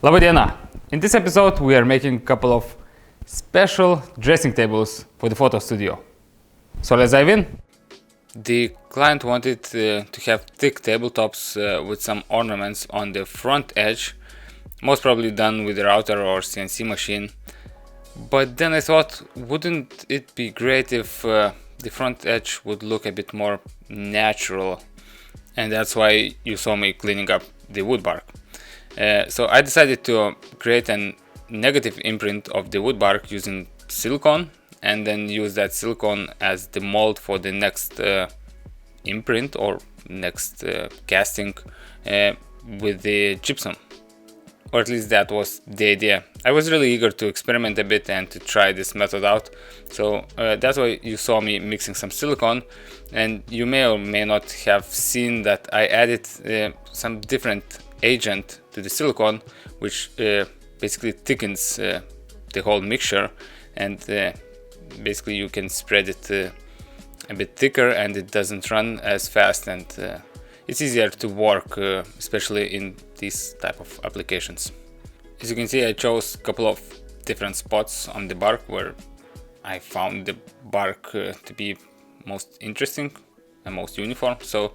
Labadiena! In this episode we are making a couple of special dressing tables for the photo studio. So let's dive in. The client wanted to have thick tabletops with some ornaments on the front edge, most probably done with a router or CNC machine. But then I thought, wouldn't it be great if the front edge would look a bit more natural? And that's why you saw me cleaning up the wood bark. So I decided to create a negative imprint of the wood bark using silicone, and then use that silicone as the mold for the next imprint or next casting with the gypsum. Or at least that was the idea. I was really eager to experiment a bit and to try this method out. So that's why you saw me mixing some silicone, and you may or may not have seen that I added some different agent to the silicone, which basically thickens the whole mixture, and basically you can spread it a bit thicker and it doesn't run as fast, and it's easier to work, especially in these type of applications. As you can see, I chose a couple of different spots on the bark where I found the bark to be most interesting and most uniform. So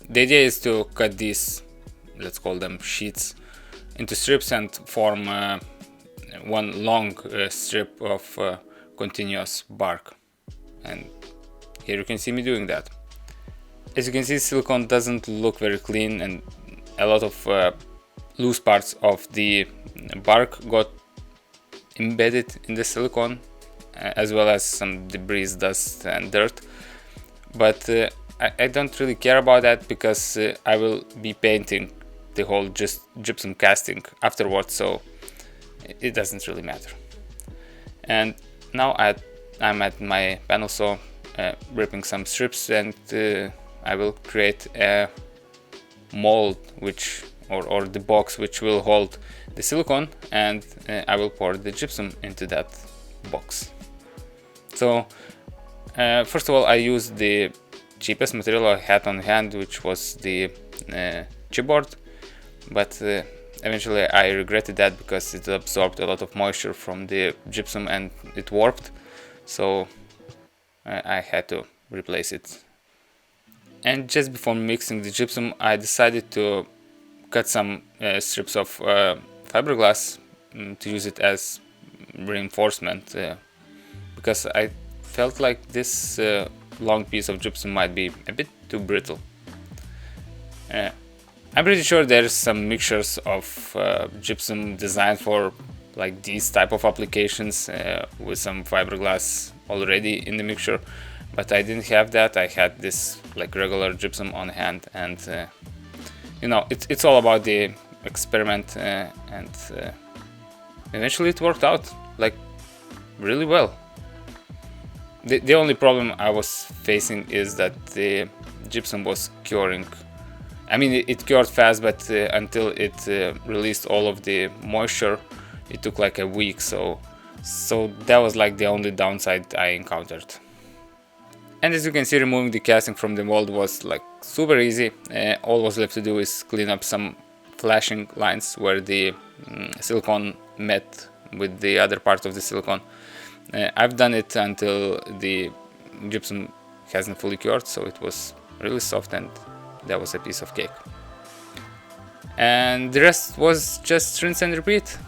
the idea is to cut these, let's call them sheets, into strips and form one long strip of continuous bark. And here you can see me doing that. As you can see, silicone doesn't look very clean, and a lot of loose parts of the bark got embedded in the silicone, as well as some debris, dust and dirt. But I don't really care about that, because I will be painting the whole gypsum casting afterwards, so it doesn't really matter. And now I'm at my panel saw, ripping some strips, and I will create a mold or the box which will hold the silicone, and I will pour the gypsum into that box. So first of all, I used the cheapest material I had on hand, which was the chipboard, but eventually I regretted that because it absorbed a lot of moisture from the gypsum and it warped, so I had to replace it. And just before mixing the gypsum, I decided to cut some strips of fiberglass to use it as reinforcement, because I felt like this long piece of gypsum might be a bit too brittle. I'm pretty sure there's some mixtures of gypsum designed for like these type of applications with some fiberglass already in the mixture, but I didn't have that. I had this like regular gypsum on hand, and you know, it's all about the experiment, and eventually it worked out like really well. The only problem I was facing is that the gypsum was curing. I mean, it cured fast, but until it released all of the moisture, it took like a week. So that was like the only downside I encountered. And as you can see, removing the casting from the mold was like super easy. All was left to do is clean up some flashing lines where the silicone met with the other part of the silicone. I've done it until the gypsum hasn't fully cured, so it was really soft, and that was a piece of cake. And the rest was just rinse and repeat.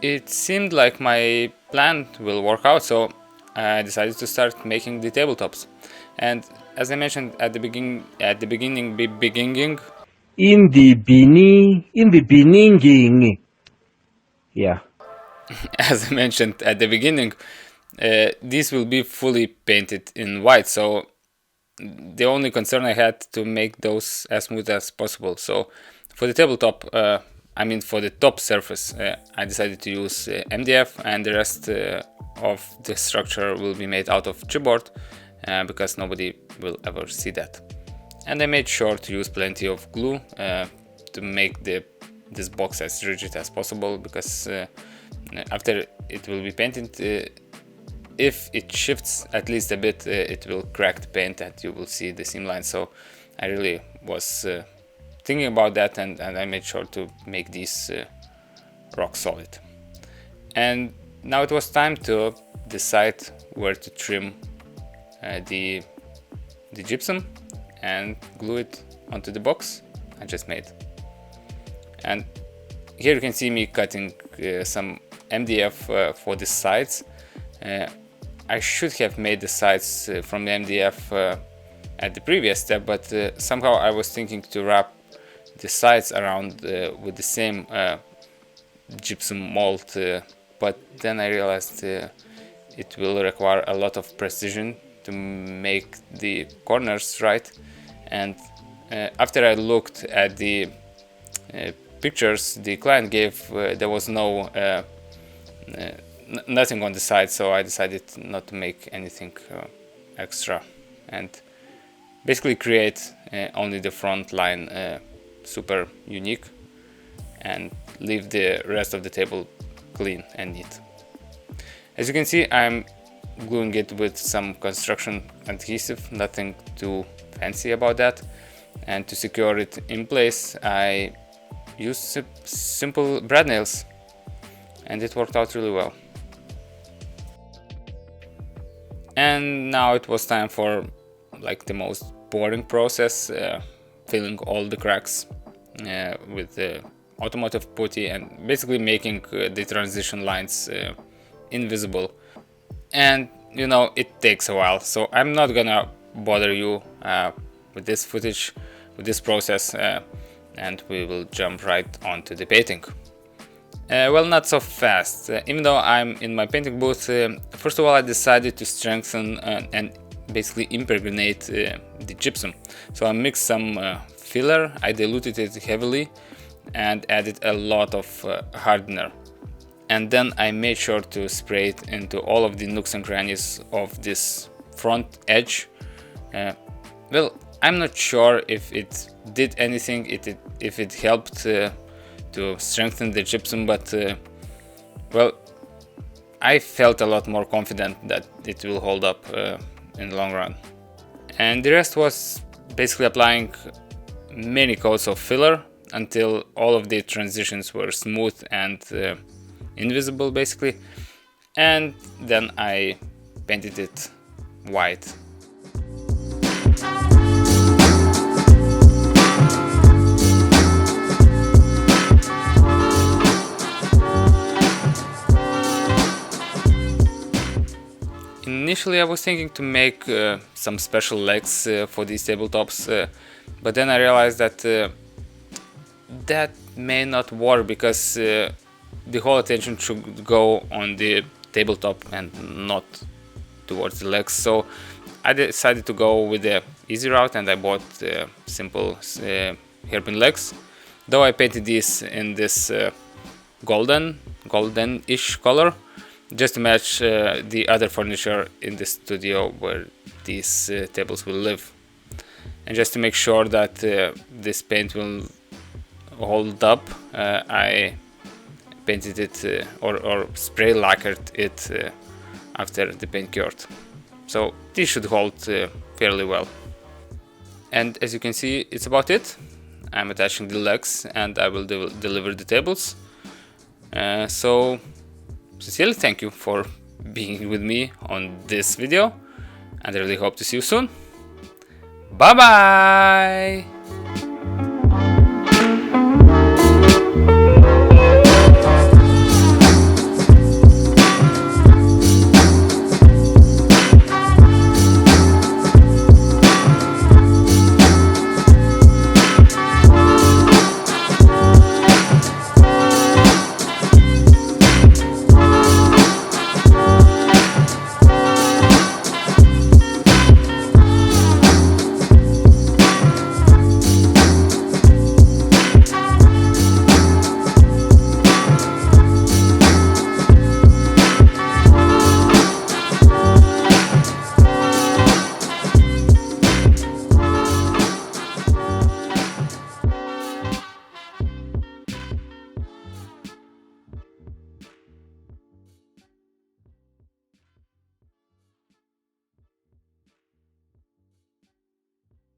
It seemed like my plan will work out, so I decided to start making the tabletops. And as I mentioned at the beginning, yeah. As I mentioned at the beginning, these will be fully painted in white, so the only concern I had to make those as smooth as possible. So for the tabletop, I mean for the top surface, I decided to use MDF, and the rest of the structure will be made out of chipboard, because nobody will ever see that. And I made sure to use plenty of glue to make this box as rigid as possible, because after it will be painted, if it shifts at least a bit, it will crack the paint and you will see the seam line. So I really was thinking about that, and I made sure to make these rock solid. And now it was time to decide where to trim the gypsum and glue it onto the box I just made. And here you can see me cutting some MDF for the sides. I should have made the sides from the MDF at the previous step, but somehow I was thinking to wrap the sides around with the same gypsum mold, but then I realized it will require a lot of precision to make the corners right. And after I looked at the pictures the client gave, there was nothing on the side, so I decided not to make anything extra and basically create only the front line super unique and leave the rest of the table clean and neat. As you can see, I'm gluing it with some construction adhesive, nothing too fancy about that. And to secure it in place, I used simple brad nails, and it worked out really well. And now it was time for like the most boring process, filling all the cracks with the automotive putty and basically making the transition lines invisible. And you know, it takes a while, so I'm not gonna bother you with this footage, with this process, and we will jump right onto the painting. Well, not so fast. Even though I'm in my painting booth, first of all I decided to strengthen and basically impregnate the gypsum. So I mixed some filler, I diluted it heavily and added a lot of hardener. And then I made sure to spray it into all of the nooks and crannies of this front edge. Well, I'm not sure if it did anything, if it helped to strengthen the gypsum, but well, I felt a lot more confident that it will hold up in the long run. And the rest was basically applying many coats of filler until all of the transitions were smooth and invisible basically, and then I painted it white. Initially I was thinking to make some special legs for these tabletops, but then I realized that that may not work, because the whole attention should go on the tabletop and not towards the legs. So I decided to go with the easy route, and I bought simple hairpin legs, though I painted these in this golden-ish color, just to match the other furniture in the studio where these tables will live. And just to make sure that this paint will hold up, I painted it or spray lacquered it after the paint cured. So this should hold fairly well. And as you can see, it's about it. I'm attaching the legs and I will deliver the tables. So sincerely thank you for being with me on this video, and I really hope to see you soon. Bye bye!